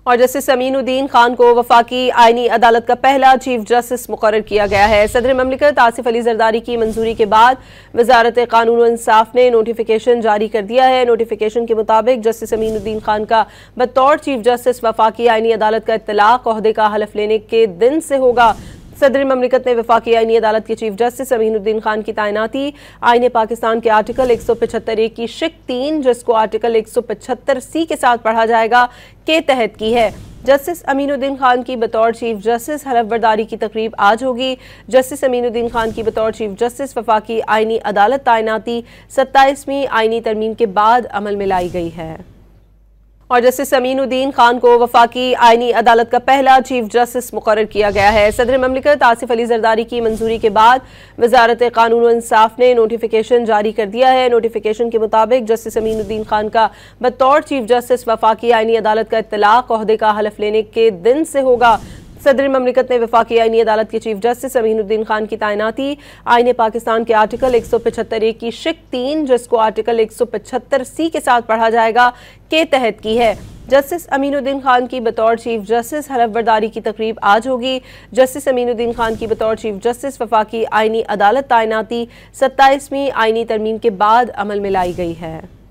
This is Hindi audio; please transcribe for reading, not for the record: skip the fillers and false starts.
और जस्टिस अमीनुद्दीन खान को वफाकी आईनी अदालत का पहला चीफ जस्टिस मुकर्रर किया गया है। सदर ममलिकत आसिफ अली जरदारी की मंजूरी के बाद वजारत कानून व इंसाफ ने नोटिफिकेशन जारी कर दिया है। नोटिफिकेशन के मुताबिक जस्टिस अमीनुद्दीन खान का बतौर चीफ जस्टिस वफाकी आईनी अदालत का इत्तलाक ओहदे का हलफ लेने के दिन से होगा। सदर ममलिकत ने वफाकी आईनी अदालत के चीफ जस्टिस अमीनुद्दीन खान की तैनाती आईन पाकिस्तान के आर्टिकल 175A की शिक 3, जिसको आर्टिकल 175C के साथ पढ़ा जाएगा, के तहत की है। जस्टिस अमीनुद्दीन खान की बतौर चीफ जस्टिस हलफ बर्दारी की तकरीब आज होगी। जस्टिस अमीनुद्दीन खान की बतौर चीफ जस्टिस वफाकी आईनी अदालत तैनाती 27वीं आईनी तरमीम के बाद अमल में लाई गई है। और जस्टिस अमीनुद्दीन खान को वफाकी आईनी अदालत का पहला चीफ जस्टिस मुकर्रर किया गया है। सदर ममलिकत आसिफ अली जरदारी की मंजूरी के बाद वजारत कानून व इंसाफ ने नोटिफिकेशन जारी कर दिया है। नोटिफिकेशन के मुताबिक जस्टिस अमीनुद्दीन खान का बतौर चीफ जस्टिस वफाकी आईनी अदालत का इत्तलाक ओहदे का हलफ लेने के दिन से होगा। सदर ममलिकत ने वफाकी आईनी अदालत के चीफ जस्टिस अमीनुद्दीन खान की तैनाती आईन पाकिस्तान के आर्टिकल 175A की शिक 3, जिसको आर्टिकल 175C के साथ पढ़ा जाएगा, के तहत की है। जस्टिस अमीनुद्दीन खान की बतौर चीफ जस्टिस हलफ बर्दारी की तकरीब आज होगी। जस्टिस अमीनुद्दीन खान की बतौर चीफ जस्टिस वफाकी आईनी अदालत तैनाती 27वीं आईनी तरमीम के बाद अमल में लाई गई है।